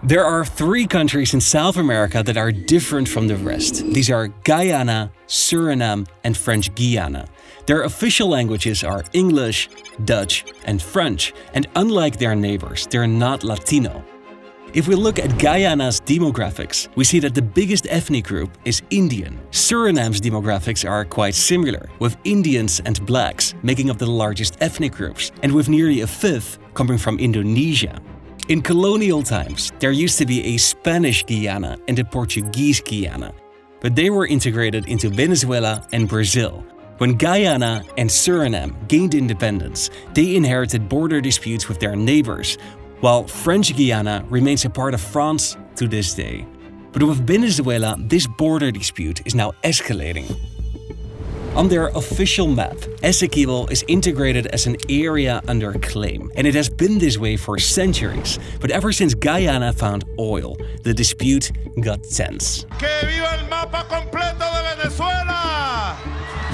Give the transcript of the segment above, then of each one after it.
There are 3 countries in South America that are different from the rest. These are Guyana, Suriname and French Guiana. Their official languages are English, Dutch and French, and unlike their neighbors, they're not Latino. If we look at Guyana's demographics, we see that the biggest ethnic group is Indian. Suriname's demographics are quite similar, with Indians and blacks making up the largest ethnic groups, and with nearly a fifth coming from Indonesia. In colonial times, there used to be a Spanish Guiana and a Portuguese Guiana, but they were integrated into Venezuela and Brazil. When Guyana and Suriname gained independence, they inherited border disputes with their neighbors, while French Guiana remains a part of France to this day. But with Venezuela, this border dispute is now escalating. On their official map, Essequibo is integrated as an area under claim, and it has been this way for centuries. But ever since Guyana found oil, the dispute got tense. ¡Que viva el mapa completo de Venezuela!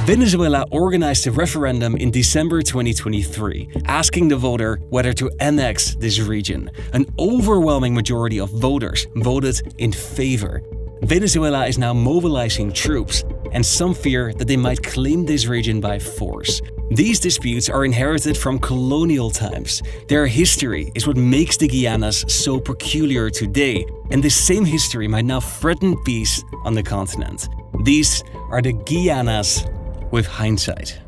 Venezuela organized a referendum in December 2023, asking the voter whether to annex this region. An overwhelming majority of voters voted in favor. Venezuela is now mobilizing troops, and some fear that they might claim this region by force. These disputes are inherited from colonial times. Their history is what makes the Guianas so peculiar today, and this same history might now threaten peace on the continent. These are the Guianas with hindsight.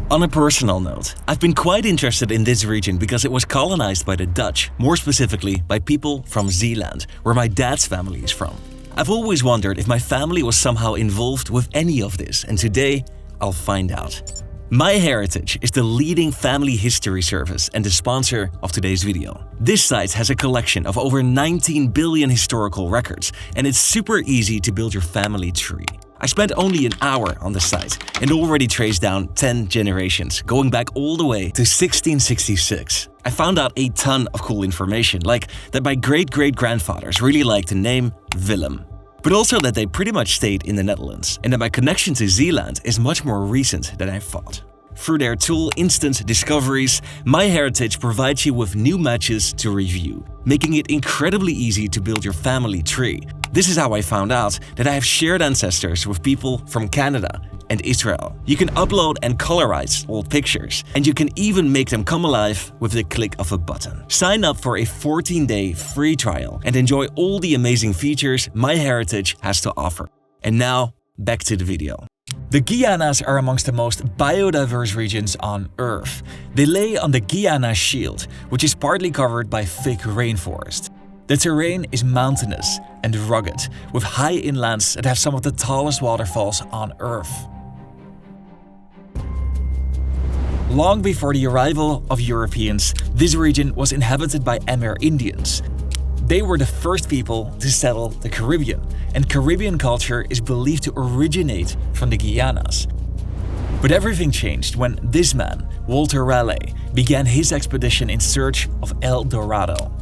On a personal note, I've been quite interested in this region because it was colonized by the Dutch, more specifically by people from Zeeland, where my dad's family is from. I've always wondered if my family was somehow involved with any of this, and today I'll find out. MyHeritage is the leading family history service and the sponsor of today's video. This site has a collection of over 19 billion historical records, and it's super easy to build your family tree. I spent only an hour on the site and already traced down 10 generations, going back all the way to 1666. I found out a ton of cool information, like that my great-great-grandfathers really liked the name Willem. But also that they pretty much stayed in the Netherlands, and that my connection to Zeeland is much more recent than I thought. Through their tool Instant Discoveries, MyHeritage provides you with new matches to review, making it incredibly easy to build your family tree. This is how I found out that I have shared ancestors with people from Canada and Israel. You can upload and colorize old pictures, and you can even make them come alive with the click of a button. Sign up for a 14-day free trial and enjoy all the amazing features MyHeritage has to offer. And now, back to the video. The Guianas are amongst the most biodiverse regions on Earth. They lay on the Guiana Shield, which is partly covered by thick rainforest. The terrain is mountainous and rugged, with high inlands that have some of the tallest waterfalls on Earth. Long before the arrival of Europeans, this region was inhabited by Amer Indians. They were the first people to settle the Caribbean, and Caribbean culture is believed to originate from the Guianas. But everything changed when this man, Walter Raleigh, began his expedition in search of El Dorado.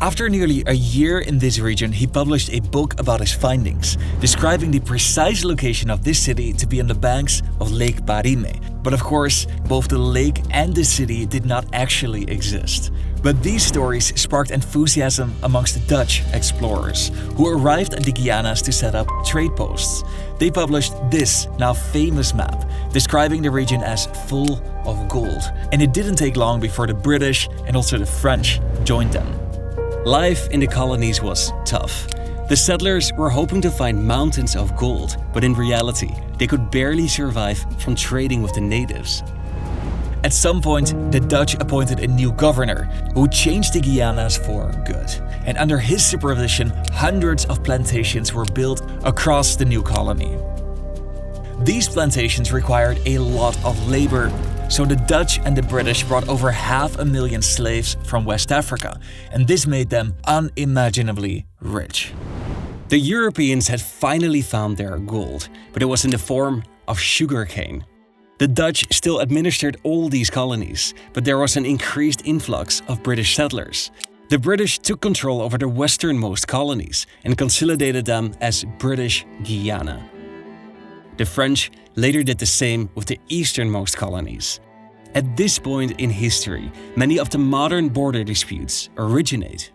After nearly a year in this region, he published a book about his findings, describing the precise location of this city to be on the banks of Lake Parime. But of course, both the lake and the city did not actually exist. But these stories sparked enthusiasm amongst Dutch explorers, who arrived at the Guianas to set up trade posts. They published this now famous map, describing the region as full of gold. And it didn't take long before the British and also the French joined them. Life in the colonies was tough. The settlers were hoping to find mountains of gold, but in reality, they could barely survive from trading with the natives. At some point, the Dutch appointed a new governor who changed the Guianas for good. And under his supervision, hundreds of plantations were built across the new colony. These plantations required a lot of labor, so the Dutch and the British brought over 500,000 slaves from West Africa, and this made them unimaginably rich. The Europeans had finally found their gold, but it was in the form of sugarcane. The Dutch still administered all these colonies, but there was an increased influx of British settlers. The British took control over the westernmost colonies and consolidated them as British Guiana. The French later did the same with the easternmost colonies. At this point in history, many of the modern border disputes originate.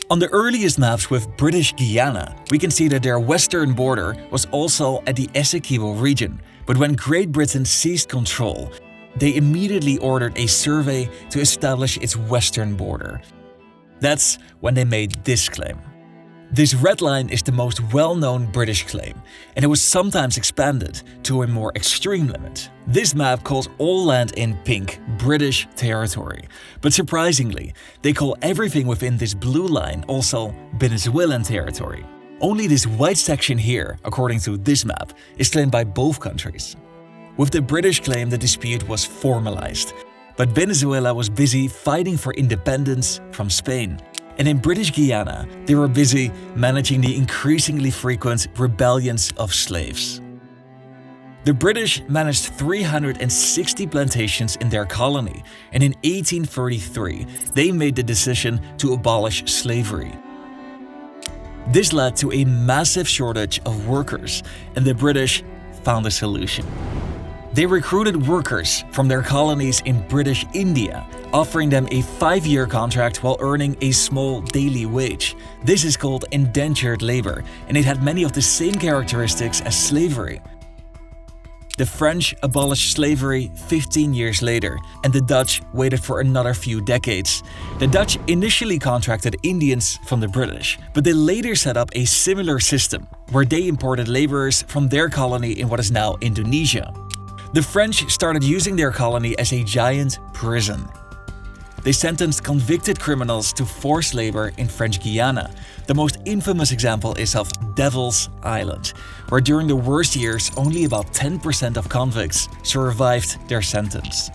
On the earliest maps with British Guiana, we can see that their western border was also at the Essequibo region, but when Great Britain seized control, they immediately ordered a survey to establish its western border. That's when they made this claim. This red line is the most well-known British claim, and it was sometimes expanded to a more extreme limit. This map calls all land in pink British territory, but surprisingly, they call everything within this blue line also Venezuelan territory. Only this white section here, according to this map, is claimed by both countries. With the British claim, the dispute was formalized, but Venezuela was busy fighting for independence from Spain. And in British Guiana, they were busy managing the increasingly frequent rebellions of slaves. The British managed 360 plantations in their colony, and in 1833, they made the decision to abolish slavery. This led to a massive shortage of workers, and the British found a solution. They recruited workers from their colonies in British India, offering them a 5-year contract while earning a small daily wage. This is called indentured labor, and it had many of the same characteristics as slavery. The French abolished slavery 15 years later, and the Dutch waited for another few decades. The Dutch initially contracted Indians from the British, but they later set up a similar system, where they imported laborers from their colony in what is now Indonesia. The French started using their colony as a giant prison. They sentenced convicted criminals to forced labor in French Guiana. The most infamous example is of Devil's Island, where during the worst years only about 10% of convicts survived their sentence.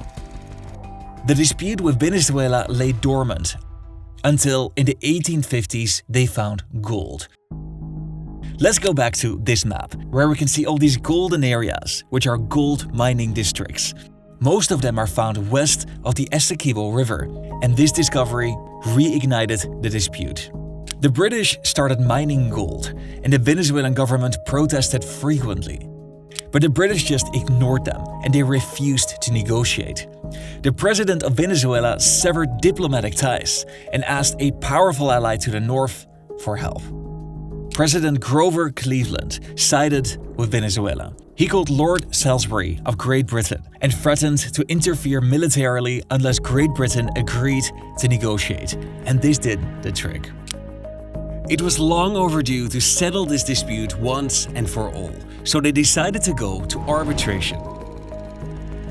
The dispute with Venezuela lay dormant until in the 1850s they found gold. Let's go back to this map, where we can see all these golden areas, which are gold mining districts. Most of them are found west of the Essequibo River, and this discovery reignited the dispute. The British started mining gold, and the Venezuelan government protested frequently. But the British just ignored them, and they refused to negotiate. The president of Venezuela severed diplomatic ties and asked a powerful ally to the north for help. President Grover Cleveland sided with Venezuela. He called Lord Salisbury of Great Britain and threatened to interfere militarily unless Great Britain agreed to negotiate, and this did the trick. It was long overdue to settle this dispute once and for all, so they decided to go to arbitration.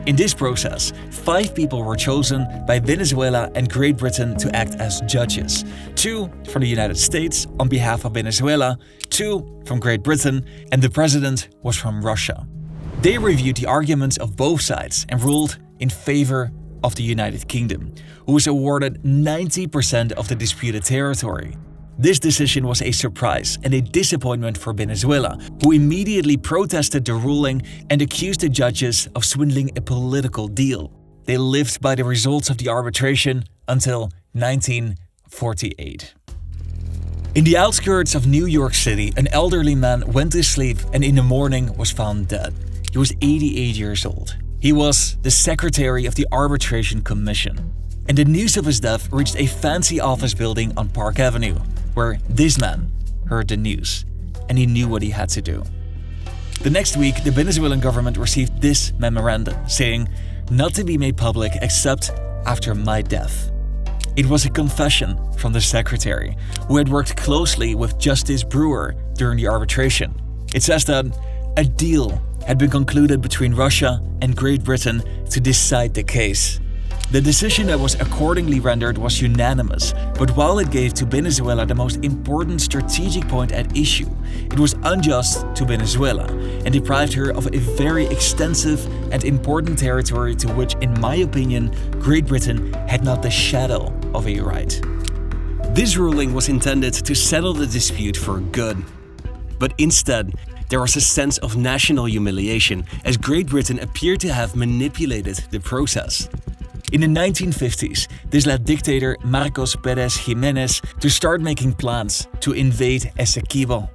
In this process, 5 people were chosen by Venezuela and Great Britain to act as judges. 2 from the United States on behalf of Venezuela, 2 from Great Britain, and the president was from Russia. They reviewed the arguments of both sides and ruled in favor of the United Kingdom, who was awarded 90% of the disputed territory. This decision was a surprise and a disappointment for Venezuela, who immediately protested the ruling and accused the judges of swindling a political deal. They lived by the results of the arbitration until 1948. In the outskirts of New York City, an elderly man went to sleep and in the morning was found dead. He was 88 years old. He was the secretary of the Arbitration Commission. And the news of his death reached a fancy office building on Park Avenue, where this man heard the news, and he knew what he had to do. The next week, the Venezuelan government received this memorandum, saying, "Not to be made public except after my death." It was a confession from the secretary, who had worked closely with Justice Brewer during the arbitration. It says that a deal had been concluded between Russia and Great Britain to decide the case. The decision that was accordingly rendered was unanimous, but while it gave to Venezuela the most important strategic point at issue, it was unjust to Venezuela and deprived her of a very extensive and important territory to which, in my opinion, Great Britain had not the shadow of a right. This ruling was intended to settle the dispute for good, but instead, there was a sense of national humiliation as Great Britain appeared to have manipulated the process. In the 1950s, this led dictator Marcos Pérez Jiménez to start making plans to invade Essequibo.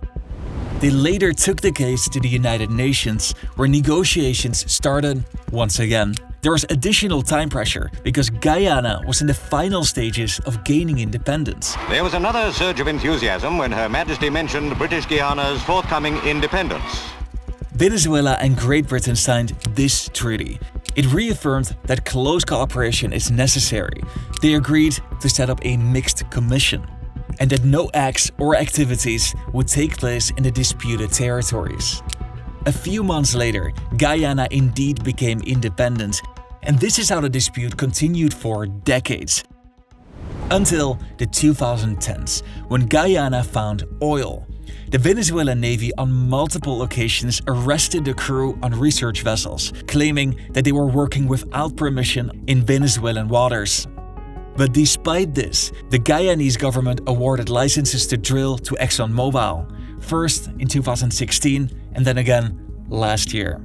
They later took the case to the United Nations, where negotiations started once again. There was additional time pressure because Guyana was in the final stages of gaining independence. There was another surge of enthusiasm when Her Majesty mentioned British Guiana's forthcoming independence. Venezuela and Great Britain signed this treaty. It reaffirmed that close cooperation is necessary. They agreed to set up a mixed commission, and that no acts or activities would take place in the disputed territories. A few months later, Guyana indeed became independent, and this is how the dispute continued for decades. Until the 2010s, when Guyana found oil. The Venezuelan Navy on multiple occasions arrested the crew on research vessels, claiming that they were working without permission in Venezuelan waters. But despite this, the Guyanese government awarded licenses to drill to ExxonMobil, first in 2016 and then again last year.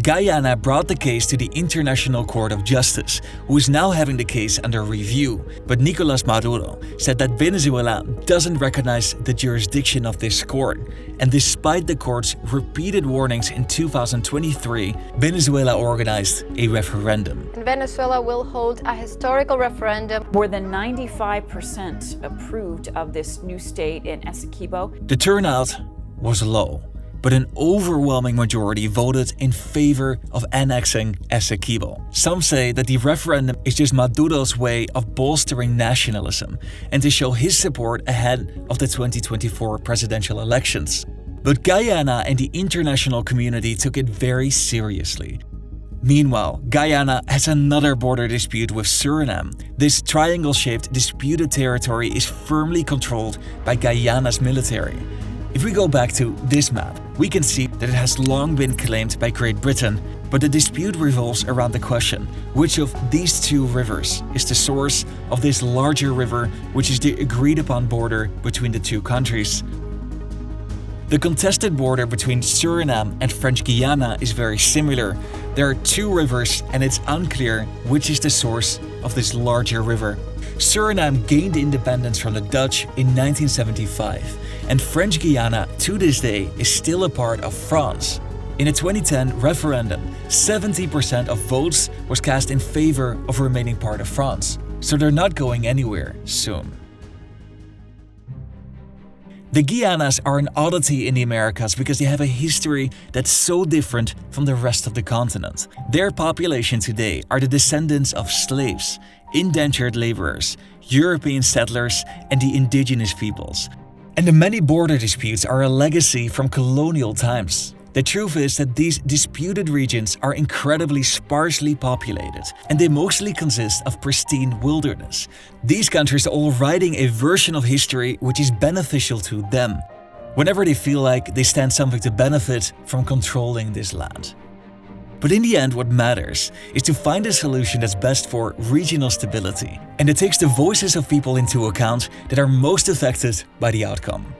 Guyana brought the case to the International Court of Justice, who is now having the case under review. But Nicolás Maduro said that Venezuela doesn't recognize the jurisdiction of this court. And despite the court's repeated warnings in 2023, Venezuela organized a referendum. Venezuela will hold a historical referendum. More than 95% approved of this new state in Essequibo. The turnout was low, but an overwhelming majority voted in favor of annexing Essequibo. Some say that the referendum is just Maduro's way of bolstering nationalism and to show his support ahead of the 2024 presidential elections. But Guyana and the international community took it very seriously. Meanwhile, Guyana has another border dispute with Suriname. This triangle-shaped disputed territory is firmly controlled by Guyana's military. If we go back to this map, we can see that it has long been claimed by Great Britain, but the dispute revolves around the question, which of these two rivers is the source of this larger river, which is the agreed-upon border between the two countries. The contested border between Suriname and French Guiana is very similar. There are two rivers and it's unclear which is the source of this larger river. Suriname gained independence from the Dutch in 1975, and French Guiana to this day is still a part of France. In a 2010 referendum, 70% of votes was cast in favor of remaining part of France, so they're not going anywhere soon. The Guianas are an oddity in the Americas because they have a history that's so different from the rest of the continent. Their population today are the descendants of slaves, indentured laborers, European settlers, and the indigenous peoples. And the many border disputes are a legacy from colonial times. The truth is that these disputed regions are incredibly sparsely populated, and they mostly consist of pristine wilderness. These countries are all writing a version of history which is beneficial to them, whenever they feel like they stand something to benefit from controlling this land. But in the end, what matters is to find a solution that's best for regional stability, and it takes the voices of people into account that are most affected by the outcome.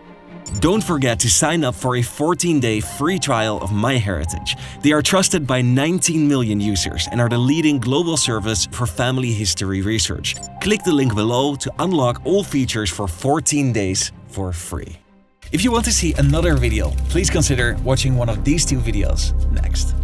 Don't forget to sign up for a 14-day free trial of MyHeritage. They are trusted by 19 million users and are the leading global service for family history research. Click the link below to unlock all features for 14 days for free. If you want to see another video, please consider watching one of these two videos next.